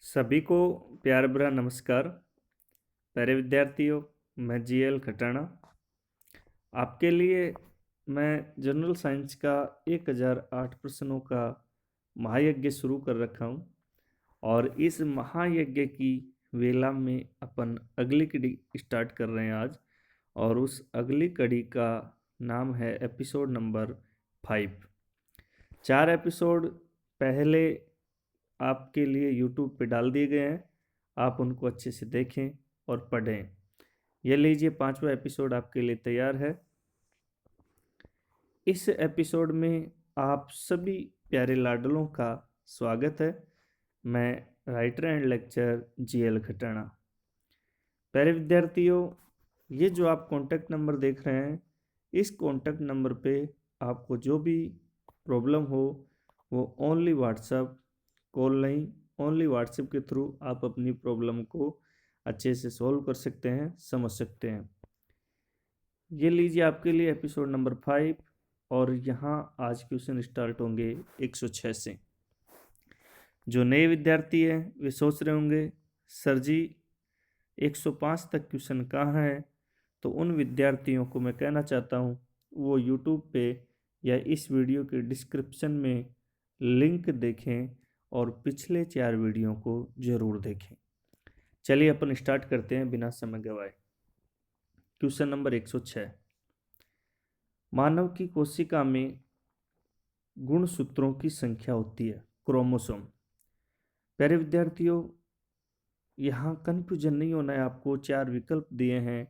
सभी को प्यार भरा नमस्कार। प्यारे विद्यार्थियों, मैं जीएल खटाना आपके लिए मैं जनरल साइंस का 1008 प्रश्नों का महायज्ञ शुरू कर रखा हूँ। और इस महायज्ञ की वेला में अपन अगली कड़ी स्टार्ट कर रहे हैं आज। और उस अगली कड़ी का नाम है एपिसोड नंबर 5। 4 एपिसोड पहले आपके लिए यूट्यूब पे डाल दिए गए हैं, आप उनको अच्छे से देखें और पढ़ें। ये लीजिए 5वां एपिसोड आपके लिए तैयार है। इस एपिसोड में आप सभी प्यारे लाडलों का स्वागत है। मैं writer and lecture GL Khatana. प्यारे विद्यार्थियों, ये जो आप कॉन्टैक्ट नंबर देख रहे हैं, इस कॉन्टैक्ट नंबर पे आपको जो भी प्रॉब्लम हो वो ओनली व्हाट्सएप कॉल नहीं, ओनली व्हाट्सएप के थ्रू आप अपनी प्रॉब्लम को अच्छे से सॉल्व कर सकते हैं, समझ सकते हैं। ये लीजिए आपके लिए एपिसोड नंबर 5। और यहाँ आज क्वेश्चन स्टार्ट होंगे 106 से। जो नए विद्यार्थी हैं वे सोच रहे होंगे सर जी 105 तक क्वेश्चन कहाँ है। तो उन विद्यार्थियों को मैं कहना चाहता हूँ वो यूट्यूब पे या इस वीडियो के डिस्क्रिप्शन में लिंक देखें और पिछले 4 वीडियो को ज़रूर देखें। चलिए अपन स्टार्ट करते हैं बिना समय गवाए। Question number 106। मानव की कोशिका में गुणसूत्रों की संख्या होती है, क्रोमोसोम। प्यारे विद्यार्थियों, यहाँ कन्फ्यूजन नहीं होना है। आपको 4 विकल्प दिए हैं,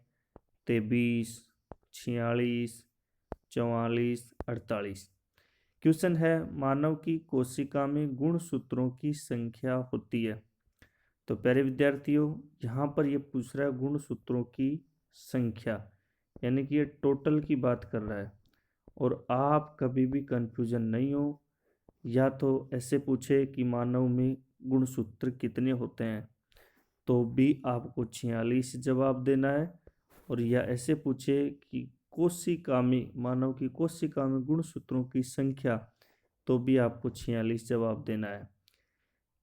23, 46, 44, 48। क्वेश्चन है मानव की कोशिका में गुणसूत्रों की संख्या होती है। तो प्यारे विद्यार्थियों, यहाँ पर ये पूछ रहा है गुणसूत्रों की संख्या, यानी कि ये टोटल की बात कर रहा है। और आप कभी भी कन्फ्यूजन नहीं हो। या तो ऐसे पूछे कि मानव में गुणसूत्र कितने होते हैं तो भी आपको 46 जवाब देना है। और या ऐसे पूछे कि कोशिका में, मानव की कोशिका में गुणसूत्रों की संख्या, तो भी आपको 46 जवाब देना है।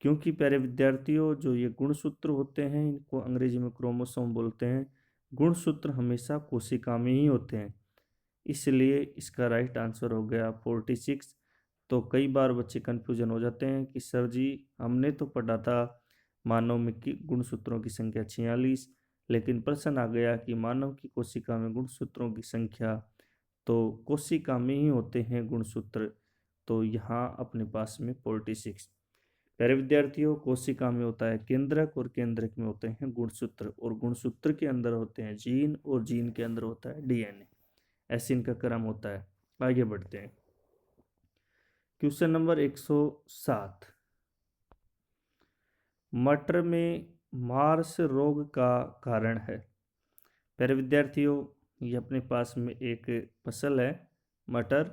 क्योंकि प्यारे विद्यार्थियों, जो ये गुणसूत्र होते हैं इनको अंग्रेजी में क्रोमोसोम बोलते हैं। गुणसूत्र हमेशा कोशिका में ही होते हैं, इसलिए इसका राइट आंसर हो गया 46। तो कई बार बच्चे कन्फ्यूजन हो जाते हैं कि सर जी हमने तो पढ़ा था मानव में की गुणसूत्रों की संख्या 46, लेकिन प्रश्न आ गया कि मानव की कोशिका में गुणसूत्रों की संख्या, तो कोशिका में ही होते हैं गुणसूत्र। तो यहाँ अपने पास में 46। प्यारे विद्यार्थियों, कोशिका में होता है केंद्रक और केंद्रक में होते हैं गुणसूत्र, और गुणसूत्र के अंदर होते हैं जीन और जीन के अंदर होता है डीएनए। ऐसे इनका क्रम होता है। आगे बढ़ते हैं। Question number 107। मटर में मार्स रोग का कारण है। प्यारे विद्यार्थियों, ये अपने पास में एक फसल है मटर,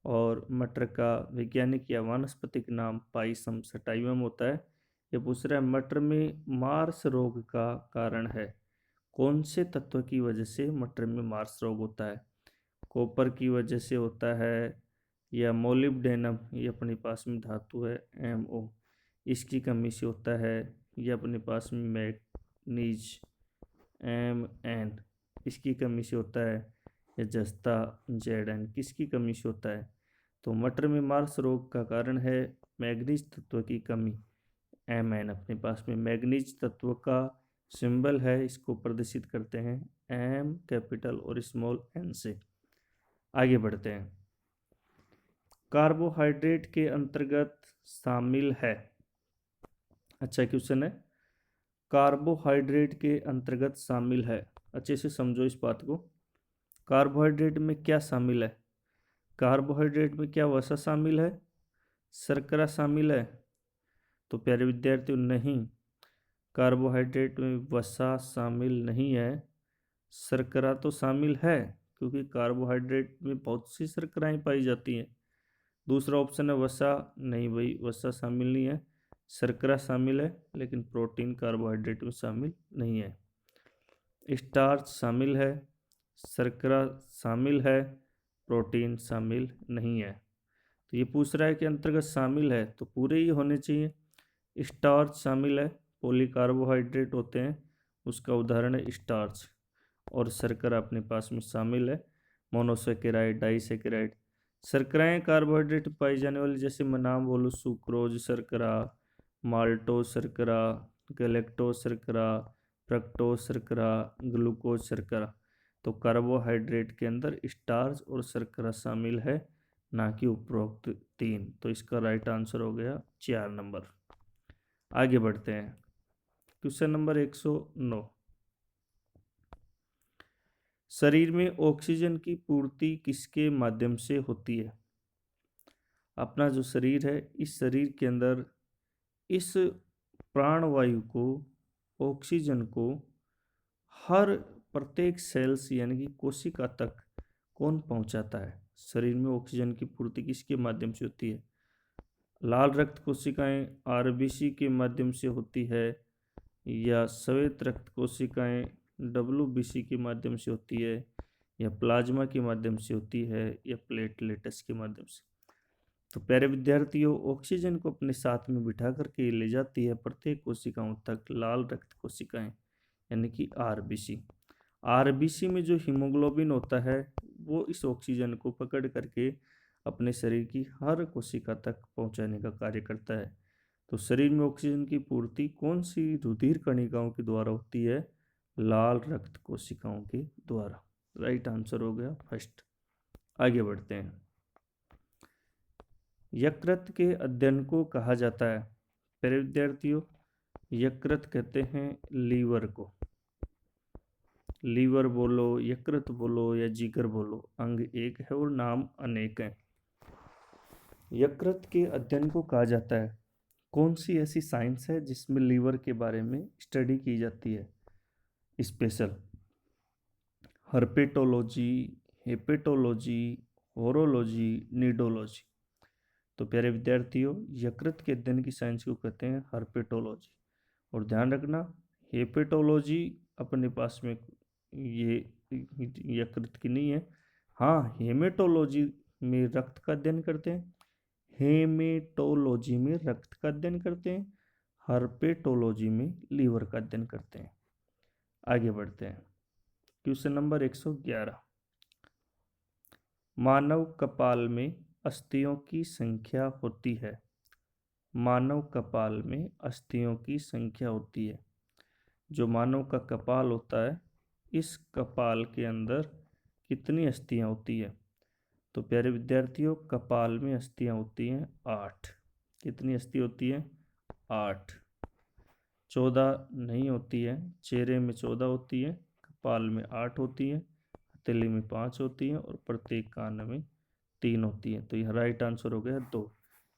और मटर का वैज्ञानिक या वानस्पतिक नाम पाइसम सटाइवम होता है। ये पूछ रहा है मटर में मार्स रोग का कारण है। कौन से तत्व की वजह से मटर में मार्स रोग होता है? कॉपर की वजह से होता है, या मोलिब्डेनम, ये अपने पास में धातु है MO, इसकी कमी से होता है, या अपने पास में मैग्नीज MN, इसकी कमी से होता है, या जस्ता ZN, किसकी कमी से होता है? तो मटर में मार्स रोग का कारण है मैग्नीज तत्व की कमी, MN। अपने पास में मैग्नीज तत्व का सिंबल है, इसको प्रदर्शित करते हैं M कैपिटल और स्मॉल n से। आगे बढ़ते हैं। कार्बोहाइड्रेट के अंतर्गत शामिल है। अच्छा क्वेश्चन है, कार्बोहाइड्रेट के अंतर्गत शामिल है। अच्छे से समझो इस बात को। कार्बोहाइड्रेट में क्या शामिल है? कार्बोहाइड्रेट में क्या वसा शामिल है, शर्करा शामिल है? तो प्यारे विद्यार्थियों, नहीं, कार्बोहाइड्रेट में वसा शामिल नहीं है, शर्करा तो शामिल है, क्योंकि कार्बोहाइड्रेट में बहुत सी शर्कराएं पाई जाती हैं। दूसरा ऑप्शन है वसा, नहीं भाई, वसा शामिल नहीं है, शर्करा शामिल है, लेकिन प्रोटीन कार्बोहाइड्रेट में शामिल नहीं है। स्टार्च शामिल है, शर्करा शामिल है, प्रोटीन शामिल नहीं है। तो ये पूछ रहा है कि अंतर्गत शामिल है, तो पूरे ही होने चाहिए। स्टार्च शामिल है, पॉलीकार्बोहाइड्रेट होते हैं, उसका उदाहरण है स्टार्च। और शर्करा अपने पास में शामिल है, मोनोसेकेराइड, डाइसेकेराइड। शर्कराएं कार्बोहाइड्रेट पाई जाने वाली, जैसे मैं नाम बोलूँ, सुक्रोज शर्करा, माल्टोज शर्करा, गैलेक्टोज शर्करा, फ्रक्टोज शर्करा, ग्लूकोज शर्करा। तो कार्बोहाइड्रेट के अंदर स्टार्च और शर्करा शामिल है, ना कि उपरोक्त तीन। तो इसका राइट आंसर हो गया 4 नंबर। आगे बढ़ते हैं, क्वेश्चन नंबर 109। शरीर में ऑक्सीजन की पूर्ति किसके माध्यम से होती है? अपना जो शरीर है, इस शरीर के अंदर इस प्राणवायु को, ऑक्सीजन को हर प्रत्येक सेल्स यानी कि कोशिका तक कौन पहुंचाता है? शरीर में ऑक्सीजन की पूर्ति किसके माध्यम से होती है? लाल रक्त कोशिकाएं आरबीसी के माध्यम से होती है, या श्वेत रक्त कोशिकाएं डब्ल्यूबीसी के माध्यम से होती है, या प्लाज्मा के माध्यम से होती है, या प्लेटलेट्स के माध्यम से? तो प्यारे विद्यार्थियों, ऑक्सीजन को अपने साथ में बिठा करके ले जाती है प्रत्येक कोशिकाओं तक लाल रक्त कोशिकाएं यानी कि आरबीसी। आरबीसी में जो हीमोग्लोबिन होता है वो इस ऑक्सीजन को पकड़ करके अपने शरीर की हर कोशिका तक पहुंचाने का कार्य करता है। तो शरीर में ऑक्सीजन की पूर्ति कौन सी रुधिर कणिकाओं के द्वारा होती है? लाल रक्त कोशिकाओं के द्वारा। राइट आंसर हो गया फर्स्ट। आगे बढ़ते हैं, यकृत के अध्ययन को कहा जाता है? प्यारे विद्यार्थियों, यकृत कहते हैं लीवर को। लीवर बोलो, यकृत बोलो या जिगर बोलो, अंग एक है और नाम अनेक हैं। यकृत के अध्ययन को कहा जाता है। कौन सी ऐसी साइंस है जिसमें लीवर के बारे में स्टडी की जाती है special? Herpetology, hepatology, horology, nidology. तो प्यारे विद्यार्थियों, यकृत के अध्ययन की साइंस को कहते हैं हर्पेटोलॉजी। और ध्यान रखना, हेपेटोलॉजी अपने पास में ये यकृत की नहीं है। हाँ, हेमेटोलॉजी में रक्त का अध्ययन करते हैं, हेमेटोलॉजी में रक्त का अध्ययन करते हैं, हर्पेटोलॉजी में लीवर का अध्ययन करते हैं। आगे बढ़ते हैं, क्वेश्चन नंबर 111। मानव कपाल में अस्थियों की संख्या होती है? मानव कपाल में अस्थियों की संख्या होती है। जो मानव का कपाल होता है, इस कपाल के अंदर कितनी अस्थियां होती है? तो प्यारे विद्यार्थियों, कपाल में अस्थियां होती हैं 8। कितनी अस्थि होती है? 8। 14 नहीं होती है। चेहरे में 14 होती है, कपाल में 8 होती है, हथेली में 5 होती है और प्रत्येक कान में 3 होती है। तो यह राइट आंसर हो गया 2।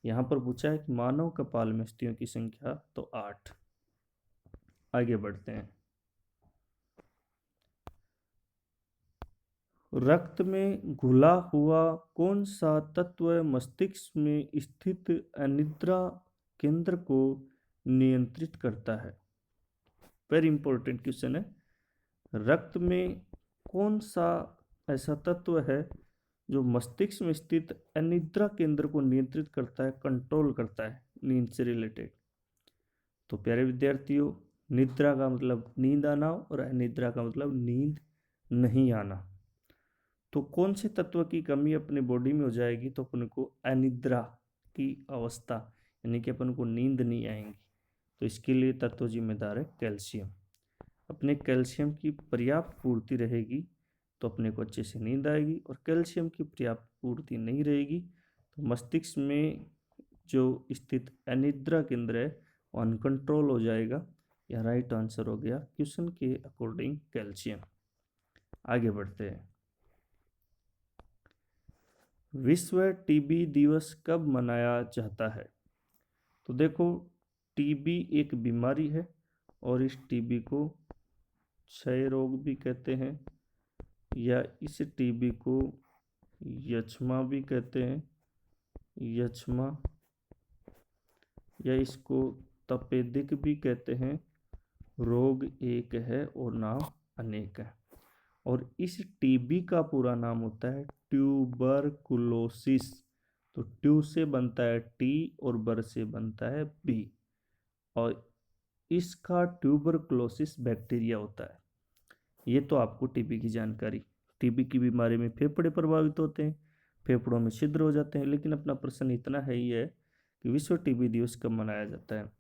यहाँ पर पूछा है कि मानव कपाल में अस्थियों की संख्या, तो 8। आगे बढ़ते हैं, रक्त में घुला हुआ कौन सा तत्व मस्तिष्क में स्थित अनिद्रा केंद्र को नियंत्रित करता है? वेरी इंपॉर्टेंट क्वेश्चन है। रक्त में कौन सा ऐसा तत्व है जो मस्तिष्क में स्थित अनिद्रा केंद्र को नियंत्रित करता है, कंट्रोल करता है, नींद से रिलेटेड? तो प्यारे विद्यार्थियों, निद्रा का मतलब नींद आना और अनिद्रा का मतलब नींद नहीं आना। तो कौन से तत्व की कमी अपने बॉडी में हो जाएगी तो अपन को अनिद्रा की अवस्था यानी कि अपन को नींद नहीं आएंगी? तो इसके लिए तत्व जिम्मेदार है कैल्शियम। अपने कैल्शियम की पर्याप्त पूर्ति रहेगी तो अपने को अच्छे से नींद आएगी, और कैल्शियम की पर्याप्त पूर्ति नहीं रहेगी तो मस्तिष्क में जो स्थित अनिद्रा केंद्र है वो अनकंट्रोल हो जाएगा। यह राइट आंसर हो गया क्वेश्चन के अकॉर्डिंग कैल्शियम। आगे बढ़ते हैं, विश्व टीबी दिवस कब मनाया जाता है? तो देखो, टीबी एक बीमारी है और इस टीबी को क्षय रोग भी कहते हैं, या इस टीबी को यक्ष्मा भी कहते हैं, यक्ष्मा, या इसको तपेदिक भी कहते हैं। रोग एक है और नाम अनेक है। और इस टीबी का पूरा नाम होता है ट्यूबरकुलोसिस। तो ट्यू से बनता है टी और बर से बनता है बी। और इसका ट्यूबरक्लोसिस बैक्टीरिया होता है। ये तो आपको टीबी की जानकारी। टीबी की बीमारी में फेफड़े प्रभावित होते हैं, फेफड़ों में छिद्र हो जाते हैं। लेकिन अपना प्रश्न इतना है ही है कि विश्व टीबी दिवस कब मनाया जाता है।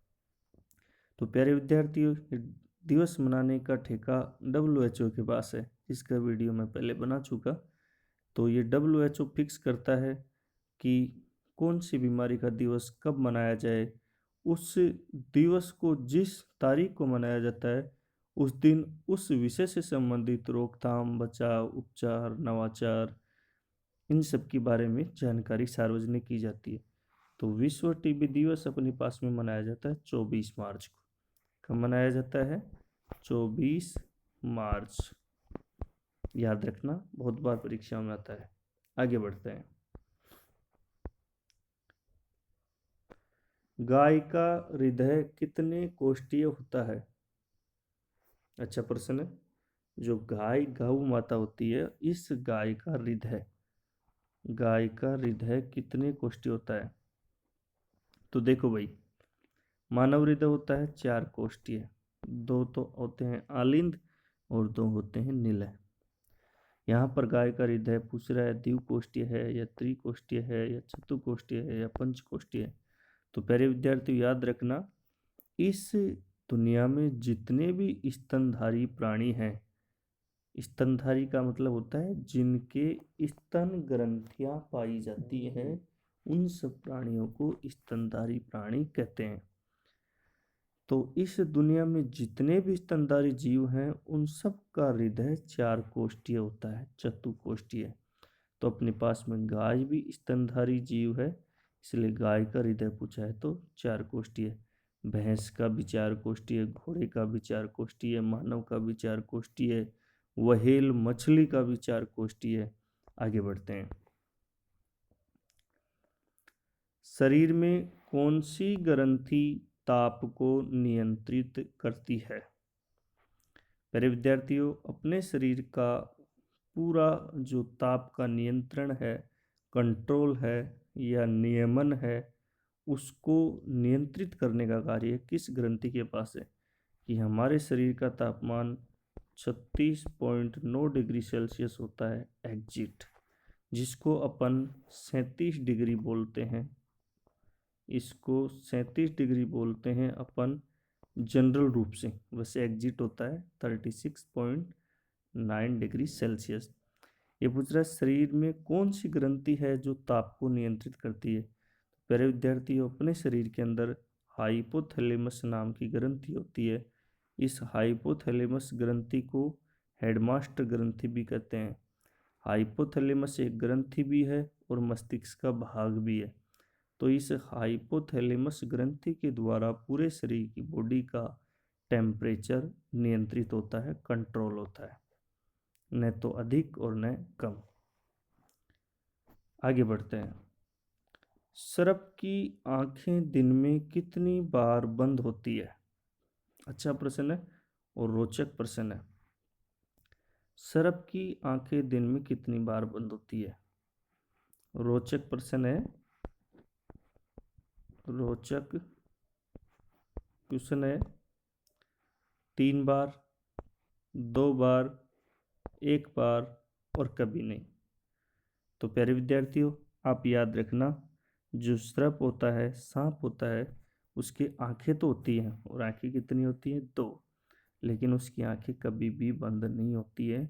तो प्यारे विद्यार्थियों, दिवस मनाने का ठेका WHO के पास है, इसका वीडियो मैं पहले बना चुका। तो ये WHO फिक्स करता है कि कौन सी बीमारी का दिवस कब मनाया जाए। उस दिवस को जिस तारीख को मनाया जाता है उस दिन उस विषय से संबंधित रोकथाम, बचाव, उपचार, नवाचार, इन सब के बारे में जानकारी सार्वजनिक की जाती है। तो विश्व टीबी दिवस अपने पास में मनाया जाता है 24 मार्च को। कब मनाया जाता है? 24 मार्च। याद रखना, बहुत बार परीक्षा में आता है। आगे बढ़ते हैं। गाय का हृदय कितने कोष्ठीय होता है? अच्छा प्रश्न है। जो गौ माता होती है, इस गाय का हृदय कितने कोष्ठीय होता है? तो देखो भाई, मानव हृदय होता है 4 कोष्ठीय। 2 तो होते हैं आलिंद और 2 होते हैं निलय। यहाँ पर गाय का हृदय पूछ रहा है द्विकोष्ठीय है या त्रिकोष्ठीय है या चतुकोष्ठीय है या पंचकोष्ठीय है। तो प्यारे विद्यार्थी याद रखना, इस दुनिया में जितने भी स्तनधारी प्राणी हैं, स्तनधारी का मतलब होता है जिनके स्तन ग्रंथियां पाई जाती हैं, उन सब प्राणियों को स्तनधारी प्राणी कहते हैं। तो इस दुनिया में जितने भी स्तनधारी जीव हैं उन सब का हृदय 4 कोष्ठीय होता है, चतुकोष्ठीय। तो अपने पास में गाय भी स्तनधारी जीव है, इसलिए गाय का हृदय पूछा है तो 4 कोष्ठीय। भैंस का भी 4 कोष्ठीय, घोड़े का भी 4 कोष्ठीय, मानव का भी 4 कोष्ठीय, व्हेल मछली का भी 4 कोष्ठीय। आगे बढ़ते हैं। शरीर में कौन सी ग्रंथि ताप को नियंत्रित करती है? प्यारे विद्यार्थियों, अपने शरीर का पूरा जो ताप का नियंत्रण है, कंट्रोल है या नियमन है, उसको नियंत्रित करने का कार्य किस ग्रंथि के पास है? कि हमारे शरीर का तापमान 36.9 डिग्री सेल्सियस होता है एग्जिट, जिसको अपन 37 डिग्री बोलते हैं। इसको 37 डिग्री बोलते हैं अपन जनरल रूप से। वैसे एग्जिट होता है 36.9 डिग्री सेल्सियस। ये पूछ रहा है शरीर में कौन सी ग्रंथि है जो ताप को नियंत्रित करती है। प्यारे विद्यार्थियों, अपने शरीर के अंदर हाइपोथैलेमस नाम की ग्रंथि होती है। इस हाइपोथैलेमस ग्रंथि को हेडमास्टर ग्रंथि भी कहते हैं। हाइपोथैलेमस एक ग्रंथि भी है और मस्तिष्क का भाग भी है। तो इस हाइपोथैलेमस ग्रंथि के द्वारा पूरे शरीर की बॉडी का टेम्परेचर नियंत्रित होता है, कंट्रोल होता है, न तो अधिक और न कम। आगे बढ़ते हैं। सर्प की आंखें दिन में कितनी बार बंद होती है? अच्छा प्रश्न है और रोचक प्रश्न है। सर्प की आंखें दिन में कितनी बार बंद होती है? रोचक प्रश्न है, रोचक क्वेश्चन है। 3 बार, 2 बार, 1 बार और कभी नहीं। तो प्यारे विद्यार्थियों, आप याद रखना, जो सर्प होता है, सांप होता है, उसकी आंखें तो होती हैं और आंखें कितनी होती हैं? 2। लेकिन उसकी आंखें कभी भी बंद नहीं होती है,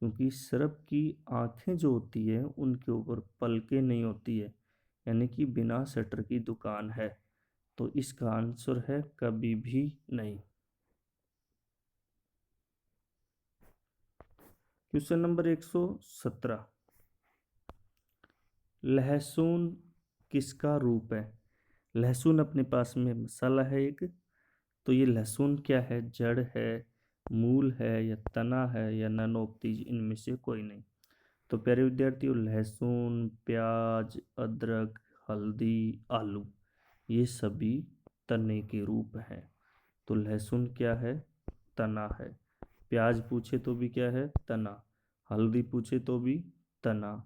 क्योंकि सर्प की आंखें जो होती है उनके ऊपर पलकें नहीं होती है, यानी कि बिना शटर की दुकान है। तो इसका आंसर है कभी भी नहीं। Question number 117। लहसुन किसका रूप है? लहसुन अपने पास में मसाला है एक। तो ये लहसुन क्या है? जड़ है, मूल है या तना है या नन ऑफ दीज, इनमें से कोई नहीं। तो प्यारे विद्यार्थियों, लहसुन, प्याज, अदरक, हल्दी, आलू, ये सभी तने के रूप हैं। तो लहसुन क्या है? तना है। प्याज पूछे तो भी क्या है? तना। हल्दी पूछे तो भी तना।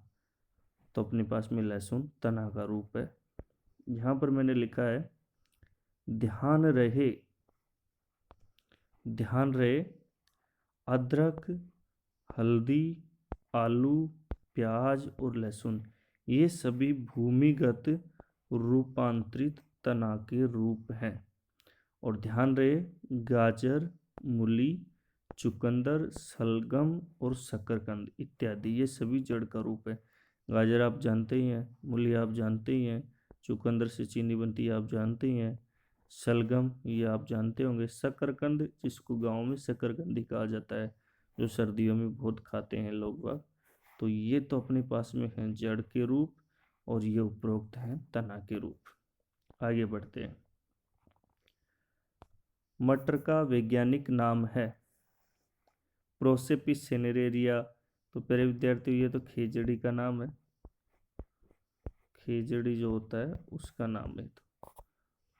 तो अपने पास में लहसुन तना का रूप है। यहाँ पर मैंने लिखा है ध्यान रहे, ध्यान रहे, अदरक, हल्दी, आलू, प्याज और लहसुन ये सभी भूमिगत रूपांतरित तना के रूप हैं। और ध्यान रहे, गाजर, मूली, चुकंदर, सलगम और शकरकंद इत्यादि ये सभी जड़ का रूप है। गाजर आप जानते ही हैं, मूली आप जानते ही हैं, चुकंदर से चीनी बनती है आप जानते ही हैं, सलगम ये आप जानते होंगे, शकरकंद जिसको गांव में शकरकंदी कहा जाता है, जो सर्दियों में बहुत खाते हैं लोग बाग। तो ये तो अपने पास में हैं जड़ के रूप और ये उपरोक्त हैं तना के रूप। आगे बढ़ते हैं। मटर का वैज्ञानिक नाम है प्रोसेपिस सेनेरेरिया। तो प्यारे विद्यार्थियों ये तो खेजड़ी का नाम है, खेजड़ी जो होता है उसका नाम है। तो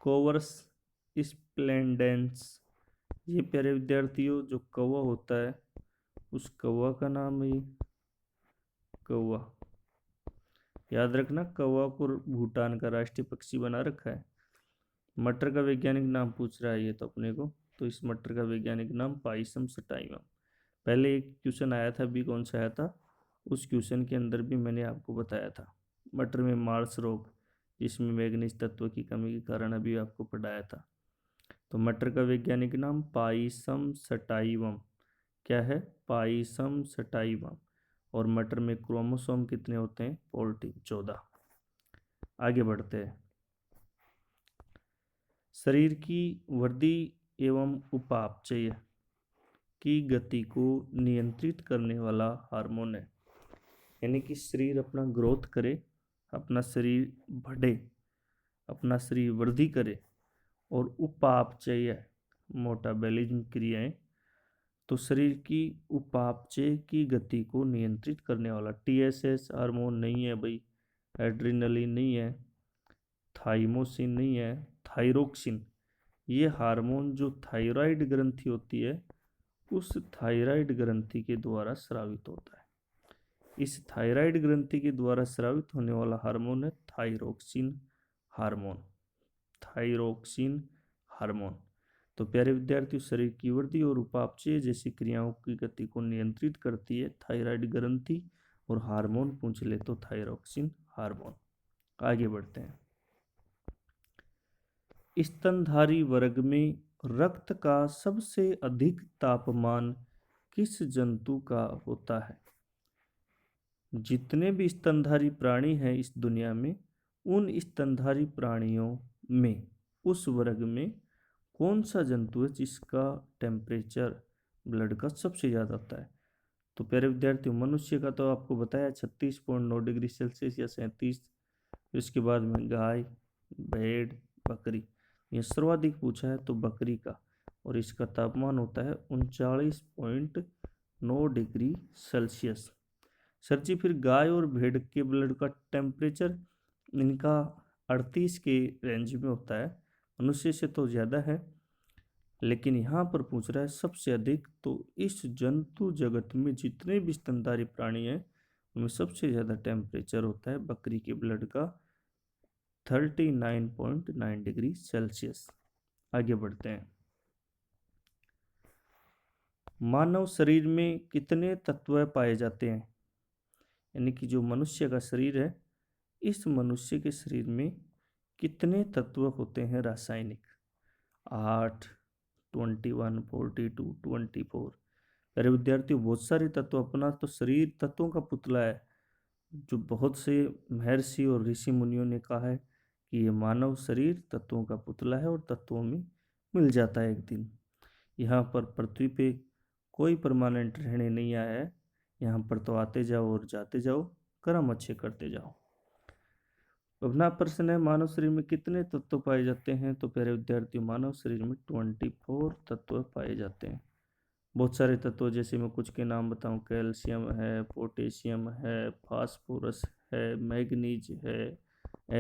कोवर्स स्प्लेंडेंस ये प्यारे विद्यार्थियों जो कौवा होता है उस कौवा का नाम है कौवा। याद रखना कौवा को भूटान का राष्ट्रीय पक्षी बना रखा है। मटर का वैज्ञानिक नाम पूछ रहा है ये तो अपने को, तो इस मटर का वैज्ञानिक नाम पाइसम सटाइवम। पहले एक क्वेश्चन आया था, अभी कौन सा आया था, उस क्वेश्चन के अंदर भी मैंने आपको बताया था मटर में मार्स रोग जिसमें मैग्नीज तत्व की कमी के कारण अभी आपको पढ़ाया था। तो मटर का वैज्ञानिक नाम पाइसम सटाइवम क्या है, पाइसम सटाइवम। और मटर में क्रोमोसोम कितने होते हैं, 14। आगे बढ़ते हैं। शरीर की वृद्धि एवं उपापचय की गति को नियंत्रित करने वाला हार्मोन है। यानी कि शरीर अपना ग्रोथ करे, अपना शरीर बढ़े, अपना शरीर वृद्धि करे, और उपापचय मोटाबॉलिज्म क्रियाएं, तो शरीर की उपापचय की गति को नियंत्रित करने वाला TSH हार्मोन नहीं है भाई, एड्रिनलिन नहीं है, थाइमोसिन नहीं है, थायरोक्सिन। ये हार्मोन जो थायराइड ग्रंथि होती है उस थायराइड ग्रंथि के द्वारा स्रावित होता है। इस थायराइड ग्रंथि के द्वारा स्रावित होने वाला हार्मोन है थायरोक्सिन हार्मोन, थायरोक्सिन हार्मोन। तो प्यारे विद्यार्थियों शरीर की वृद्धि और उपापचय जैसी क्रियाओं की गति को नियंत्रित करती है थायराइड ग्रंथि, और हार्मोन पूछ ले तो थायरोक्सिन हार्मोन। आगे बढ़ते हैं। स्तनधारी वर्ग में रक्त का सबसे अधिक तापमान किस जंतु का होता है। जितने भी स्तनधारी प्राणी हैं इस दुनिया में, उन स्तनधारी प्राणियों में उस वर्ग में कौन सा जंतु है जिसका टेम्परेचर ब्लड का सबसे ज़्यादा होता है। तो प्यारे विद्यार्थियों मनुष्य का तो आपको बताया 36.9 डिग्री सेल्सियस या 37। इसके बाद में गाय, भेड़, बकरी, ये सर्वाधिक पूछा है तो बकरी का, और इसका तापमान होता है 39.9 डिग्री सेल्सियस। सर जी फिर गाय और भेड़ के ब्लड का टेम्परेचर इनका 38 के रेंज में होता है, मनुष्य से तो ज़्यादा है, लेकिन यहाँ पर पूछ रहा है सबसे अधिक। तो इस जंतु जगत में जितने भी स्तनधारी प्राणी हैं उनमें सबसे ज़्यादा टेम्परेचर होता है बकरी के ब्लड का 39.9 डिग्री सेल्सियस। आगे बढ़ते हैं। मानव शरीर में कितने तत्व पाए जाते हैं, यानी कि जो मनुष्य का शरीर है इस मनुष्य के शरीर में कितने तत्व होते हैं रासायनिक। 8, 21, 42, 24। अरे विद्यार्थियों बहुत सारे तत्व, अपना तो शरीर तत्वों का पुतला है, जो बहुत से महर्षि और ऋषि मुनियों ने कहा है कि ये मानव शरीर तत्वों का पुतला है और तत्वों में मिल जाता है एक दिन। यहाँ पर पृथ्वी पे कोई परमानेंट रहने नहीं आया है, यहाँ पर तो आते जाओ और जाते जाओ, कर्म अच्छे करते जाओ। अपना प्रश्न है मानव शरीर में कितने तत्व पाए जाते हैं। तो प्यारे विद्यार्थियों मानव शरीर में 24 तत्व पाए जाते हैं। बहुत सारे तत्व जैसे मैं कुछ के नाम बताऊं, कैल्शियम है, पोटेशियम है, फास्फोरस है, मैग्नीज है,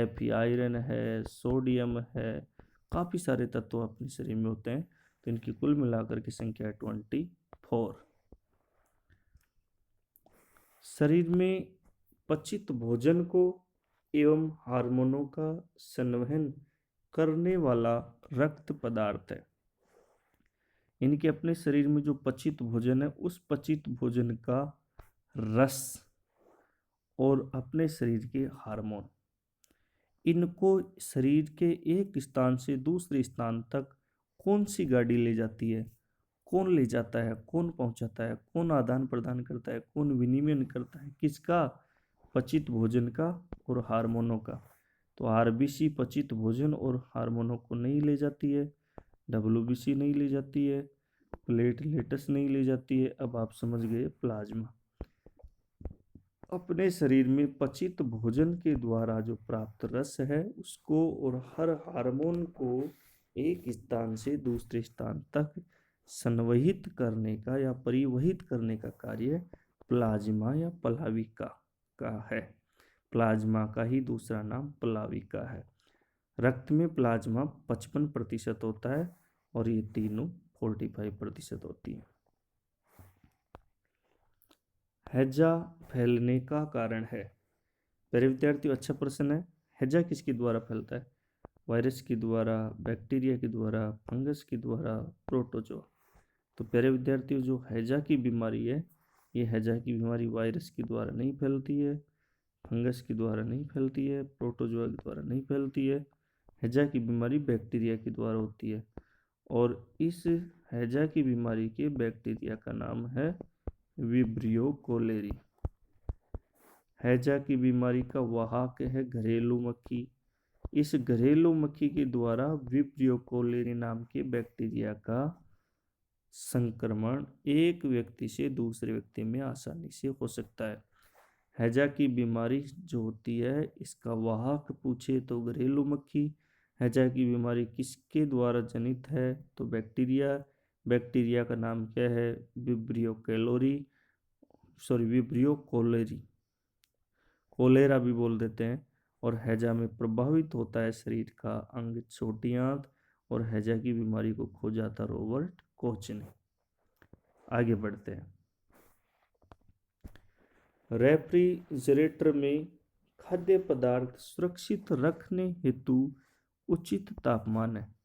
Fe आयरन है, सोडियम है, काफ़ी सारे तत्व अपने शरीर में होते हैं। तो इनकी कुल मिलाकर की संख्या है 24। शरीर में पचित भोजन को एवं हार्मोनों का संवहन करने वाला रक्त पदार्थ है। इनके अपने शरीर में जो पचित भोजन है, उस पचित भोजन का रस और अपने शरीर के हार्मोन, इनको शरीर के एक स्थान से दूसरे स्थान तक कौन सी गाड़ी ले जाती है, कौन ले जाता है, कौन पहुंचाता है, कौन आदान प्रदान करता है, कौन विनिमय करता है, किसका? पचित भोजन का और हार्मोनों का। तो आरबीसी पचित भोजन और हार्मोनों को नहीं ले जाती है, डब्ल्यूबीसी नहीं ले जाती है, प्लेटलेट्स नहीं ले जाती है। अब आप समझ गए प्लाज्मा अपने शरीर में पचित भोजन के द्वारा जो प्राप्त रस है उसको और हर हार्मोन को एक स्थान से दूसरे स्थान तक संवहित करने का या परिवहित करने का कार्य प्लाज्मा या प्लाविका का है। प्लाज्मा का ही दूसरा नाम प्लाविका है। रक्त में प्लाज्मा 55% होता है और ये तीनों 45% होती है। हैजा फैलने का कारण है। मेरे विद्यार्थियों, अच्छा प्रश्न है। हैजा किसके द्वारा फैलता है? वायरस के द्वारा, बैक्टीरिया के द्वारा, फंगस के द्वारा, प्रोटोजोआ। तो प्यारे विद्यार्थियों, जो हैजा की बीमारी है, ये हैजा की बीमारी वायरस के द्वारा नहीं फैलती है, फंगस के द्वारा नहीं फैलती है, प्रोटोजोआ के द्वारा नहीं फैलती है। हैजा की बीमारी बैक्टीरिया के द्वारा होती है और इस हैजा की बीमारी के बैक्टीरिया का नाम है विब्रियो कोलेरी। हैजा की बीमारी का वाहक है घरेलू मक्खी। इस घरेलू मक्खी के द्वारा विब्रियो कोलेरी नाम के बैक्टीरिया का संक्रमण एक व्यक्ति से दूसरे व्यक्ति में आसानी से हो सकता है। हैजा की बीमारी जो होती है, इसका वाहक पूछे तो घरेलू मक्खी। हैजा की बीमारी किसके द्वारा जनित है? तो बैक्टीरिया। बैक्टीरिया का नाम क्या है? विब्रियो कोलेरी, कोलेरा भी बोल देते हैं। और हैजा में प्रभावित होता है शरीर का अंग छोटी आंत, और हैजा की बीमारी को खोजा था रॉबर्ट कोच ने। आगे बढ़ते हैं। रेफ्रिजरेटर में खाद्य पदार्थ सुरक्षित रखने हेतु उचित तापमान है,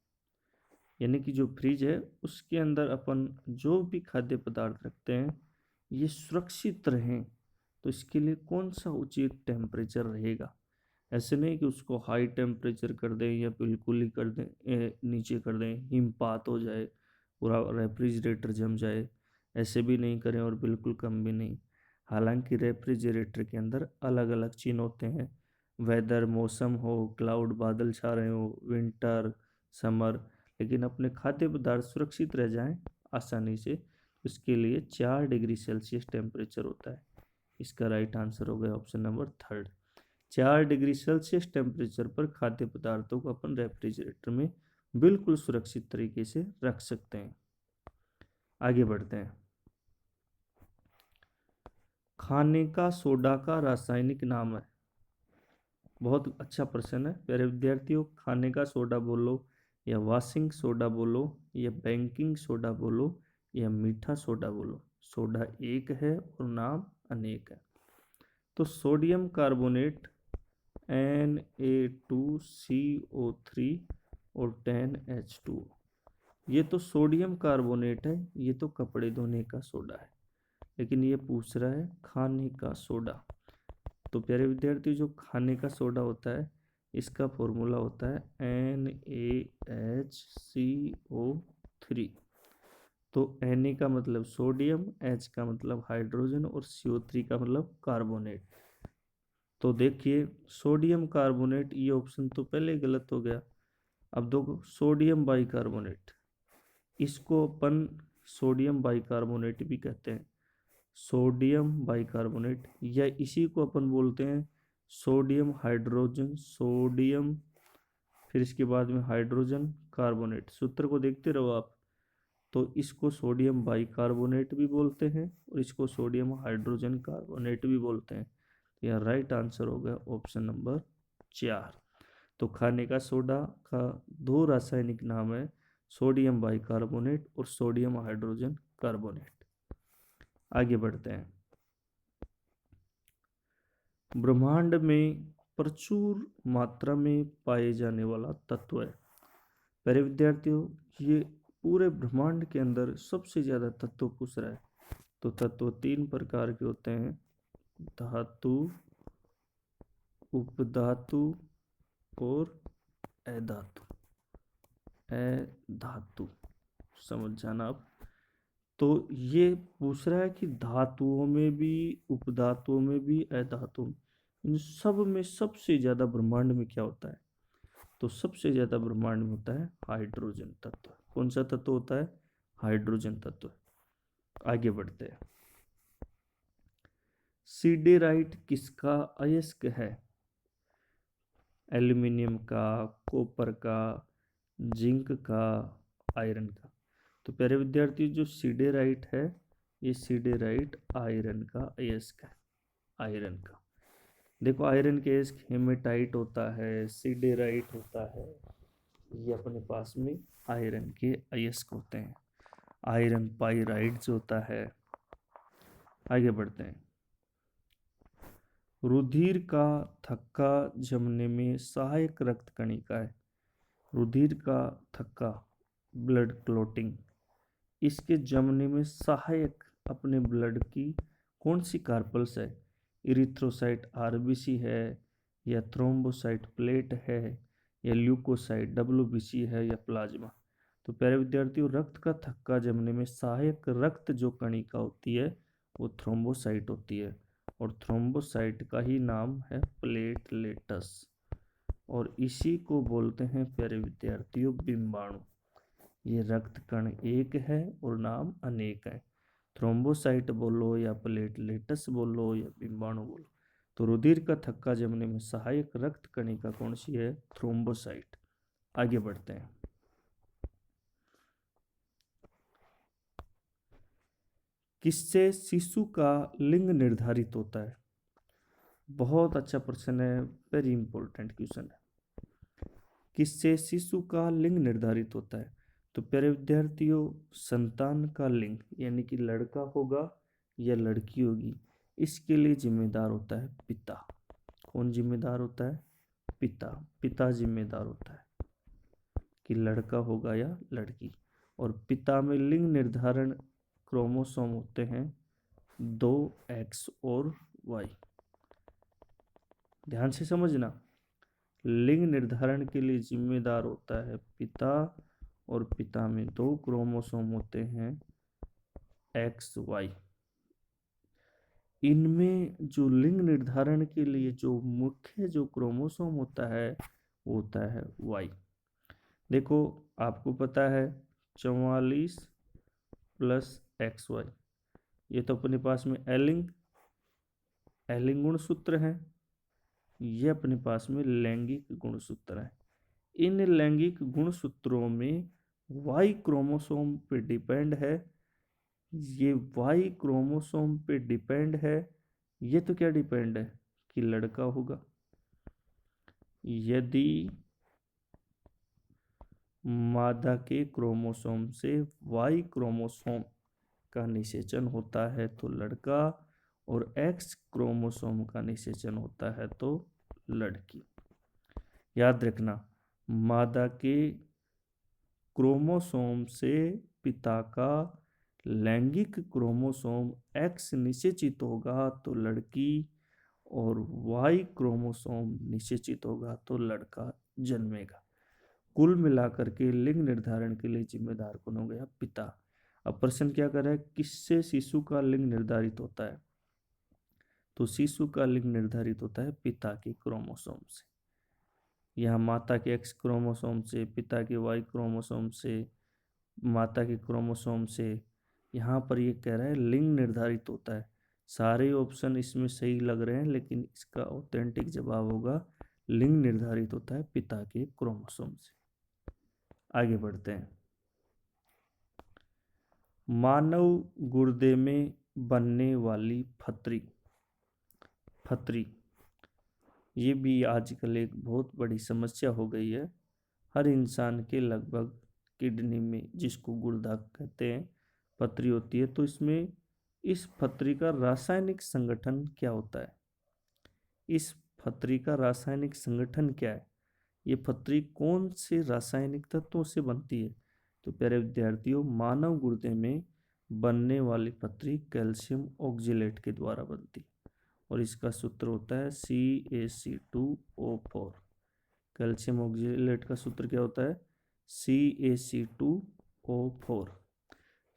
यानी कि जो फ्रिज है उसके अंदर अपन जो भी खाद्य पदार्थ रखते हैं ये सुरक्षित रहें, तो इसके लिए कौन सा उचित टेम्परेचर रहेगा? ऐसे नहीं कि उसको हाई टेम्परेचर कर दें या बिल्कुल ही कर दें, नीचे कर दें, हिमपात हो जाए, पूरा रेफ्रिजरेटर जम जाए, ऐसे भी नहीं करें और बिल्कुल कम भी नहीं। हालांकि रेफ्रिजरेटर के अंदर अलग अलग चिन्ह होते हैं, वेदर, मौसम हो, क्लाउड, बादल छा रहे हो, विंटर, समर, लेकिन अपने खाद्य पदार्थ सुरक्षित रह जाएं आसानी से, उसके लिए 4 डिग्री सेल्सियस टेम्परेचर होता है। इसका राइट आंसर हो गया option number 3। 4 degree Celsius temperature पर खाद्य पदार्थों को अपन रेफ्रिजरेटर में बिल्कुल सुरक्षित तरीके से रख सकते हैं। आगे बढ़ते हैं। खाने का सोडा का रासायनिक नाम है। बहुत अच्छा प्रश्न है प्यारे विद्यार्थियों। खाने का सोडा बोलो या वॉशिंग सोडा बोलो या बेकिंग सोडा बोलो या मीठा सोडा बोलो, सोडा एक है और नाम अनेक है। तो सोडियम कार्बोनेट Na2CO3 और 10H2O, ये तो सोडियम कार्बोनेट है, ये तो कपड़े धोने का सोडा है, लेकिन ये पूछ रहा है खाने का सोडा। तो प्यारे विद्यार्थी, जो खाने का सोडा होता है इसका फॉर्मूला होता है NaHCO3। तो Na का मतलब सोडियम, H का मतलब हाइड्रोजन और CO3 का मतलब कार्बोनेट। तो देखिए सोडियम कार्बोनेट, ये ऑप्शन तो पहले गलत हो गया। अब देखो सोडियम बाइकार्बोनेट, इसको अपन सोडियम बाइकार्बोनेट भी कहते हैं, सोडियम बाइकार्बोनेट, या इसी को अपन बोलते हैं सोडियम हाइड्रोजन, सोडियम फिर इसके बाद में हाइड्रोजन कार्बोनेट। सूत्र को देखते रहो आप। तो इसको सोडियम बाइकार्बोनेट भी बोलते हैं और इसको सोडियम हाइड्रोजन कार्बोनेट भी बोलते हैं। यह राइट आंसर हो गया ऑप्शन नंबर 4। तो खाने का सोडा का 2 रासायनिक नाम है, सोडियम बाइकार्बोनेट और सोडियम हाइड्रोजन कार्बोनेट। आगे बढ़ते हैं। ब्रह्मांड में प्रचुर मात्रा में पाए जाने वाला तत्व है। प्यारे विद्यार्थियों, ये पूरे ब्रह्मांड के अंदर सबसे ज़्यादा तत्व पूछ रहा है। तो तत्व 3 प्रकार के होते हैं: धातु, उपधातु और अधातु। अधातु समझ जाना आप। तो ये पूछ रहा है कि धातुओं में भी, उपधातुओं में भी, अधातुओं में, इन सब में सबसे ज़्यादा ब्रह्मांड में क्या होता है? तो सबसे ज़्यादा ब्रह्मांड में होता है हाइड्रोजन तत्व। कौन सा तत्व होता है? हाइड्रोजन तत्व। आगे बढ़ते हैं। सिडेराइट किसका अयस्क है? एल्यूमिनियम का, कॉपर का, जिंक का, आयरन का। तो प्यारे विद्यार्थी, जो सिडेराइट है, ये सिडेराइट आयरन का अयस्क है। आयरन का देखो, आयरन के अयस्क हेमेटाइट होता है, सिडेराइट होता है, ये अपने पास में आयरन के अयस्क होते हैं। आयरन पाइराइट जो होता है। आगे बढ़ते हैं। रुधिर का थक्का जमने में सहायक रक्त कणिका है। रुधिर का थक्का, ब्लड क्लोटिंग, इसके जमने में सहायक अपने ब्लड की कौन सी कार्पल्स है? इरिथ्रोसाइट आरबीसी है, या थ्रोम्बोसाइट प्लेट है, या ल्यूकोसाइट डब्ल्यूबीसी है, या प्लाज्मा? तो प्यारे विद्यार्थियों, रक्त का थक्का जमने में सहायक रक्त जो कणिका होती है वो थ्रोम्बोसाइट होती है, और थ्रोम्बोसाइट का ही नाम है प्लेटलेटस, और इसी को बोलते हैं प्यारे विद्यार्थियों बिंबाणु। ये रक्त कण एक है और नाम अनेक है। थ्रोम्बोसाइट बोलो या प्लेटलेटस बोलो या बिंबाणु बोलो। तो रुधिर का थक्का जमने में सहायक रक्त कणिका कौन सी है? थ्रोम्बोसाइट। आगे बढ़ते हैं। किससे शिशु का लिंग निर्धारित होता है? बहुत अच्छा प्रश्न है, वेरी इंपॉर्टेंट क्वेश्चन है। किससे शिशु का लिंग निर्धारित होता है? तो प्यारे विद्यार्थियों, संतान का लिंग यानी कि लड़का होगा या लड़की होगी, इसके लिए जिम्मेदार होता है पिता। कौन जिम्मेदार होता है? पिता। पिता जिम्मेदार होता है कि लड़का होगा या लड़की। और पिता में लिंग निर्धारण क्रोमोसोम होते हैं 2 एक्स और वाई। ध्यान से समझना, लिंग निर्धारण के लिए जिम्मेदार होता है पिता, और पिता में 2 क्रोमोसोम होते हैं एक्स वाई। इनमें जो लिंग निर्धारण के लिए जो मुख्य जो क्रोमोसोम होता है वो होता है वाई। देखो, आपको पता है 44 प्लस एक्स वाई, ये तो अपने पास में एलिंग गुणसूत्र है, ये अपने पास में लैंगिक गुणसूत्र है। इन लैंगिक गुणसूत्रों में वाई क्रोमोसोम पे डिपेंड है। ये वाई क्रोमोसोम पे डिपेंड है। ये तो क्या डिपेंड है कि लड़का होगा। यदि मादा के क्रोमोसोम से वाई क्रोमोसोम का निषेचन होता है तो लड़का, और एक्स क्रोमोसोम का निषेचन होता है तो लड़की। याद रखना, मादा के क्रोमोसोम से पिता का लैंगिक क्रोमोसोम एक्स निषेचित होगा तो लड़की, और वाई क्रोमोसोम निषेचित होगा तो लड़का जन्मेगा। कुल मिलाकर के लिंग निर्धारण के लिए जिम्मेदार कौन हो गया? पिता। अब प्रश्न क्या कर रहा है? किससे शिशु का लिंग निर्धारित होता है? तो शिशु का लिंग निर्धारित होता है पिता के क्रोमोसोम से। यहाँ माता के एक्स क्रोमोसोम से, पिता के वाई क्रोमोसोम से, माता के क्रोमोसोम से। यहाँ पर ये कह रहा है लिंग निर्धारित होता है। सारे ऑप्शन इसमें सही लग रहे हैं, लेकिन इसका ऑथेंटिक जवाब होगा लिंग निर्धारित होता है पिता के क्रोमोसोम से। आगे बढ़ते हैं। मानव गुर्दे में बनने वाली फतरी, ये भी आजकल एक बहुत बड़ी समस्या हो गई है। हर इंसान के लगभग किडनी में, जिसको गुर्दा कहते हैं, पथरी होती है। तो इसमें इस पथरी का रासायनिक संगठन क्या होता है? इस पथरी का रासायनिक संगठन क्या है? ये पथरी कौन से रासायनिक तत्वों से बनती है? तो प्यारे विद्यार्थियों, मानव गुर्दे में बनने वाली पथरी कैल्शियम ऑक्जेलेट के द्वारा बनती है और इसका सूत्र होता है CaC2O4। कैल्शियम ऑक्जेलेट का सूत्र क्या होता है? CaC2O4।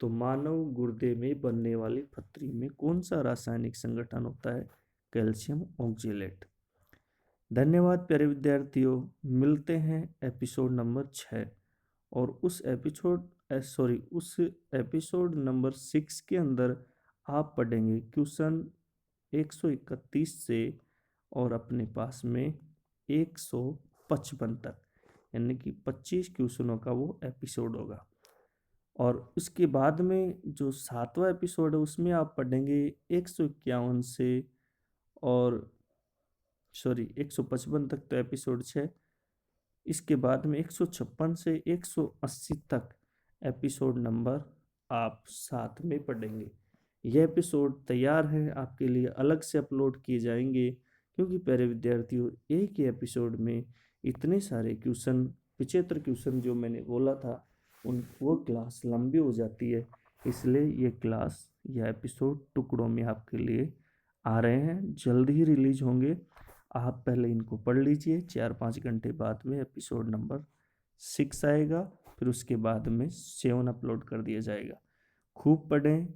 तो मानव गुर्दे में बनने वाली पथरी में कौन सा रासायनिक संगठन होता है? Calcium oxalate. धन्यवाद प्यारे विद्यार्थियों, मिलते हैं एपिसोड नंबर 6 और उस एपिसोड नंबर 6 के अंदर आप पढ़ेंगे क्वेश्चन 131 से और अपने पास में 155 तक, यानी कि 25 क्वेश्चनों का वो एपिसोड होगा। और उसके बाद में जो 7वां एपिसोड है उसमें आप पढ़ेंगे 151 से और 155 तक, तो एपिसोड 6। इसके बाद में 156 से 180 तक एपिसोड नंबर आप साथ में पढ़ेंगे। यह एपिसोड तैयार है आपके लिए, अलग से अपलोड किए जाएंगे, क्योंकि प्यारे विद्यार्थियों एक ही एपिसोड में इतने सारे क्वेश्चन, 75 क्वेश्चन जो मैंने बोला था, वो क्लास लंबी हो जाती है। इसलिए ये क्लास या एपिसोड टुकड़ों में आपके लिए आ रहे हैं, जल्द ही रिलीज होंगे। आप पहले इनको पढ़ लीजिए, 4-5 घंटे बाद में एपिसोड नंबर 6 आएगा, फिर उसके बाद में 7 अपलोड कर दिया जाएगा। खूब पढ़ें,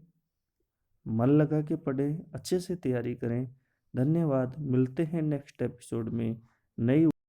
मन लगा के पढ़ें, अच्छे से तैयारी करें। धन्यवाद, मिलते हैं नेक्स्ट एपिसोड में नई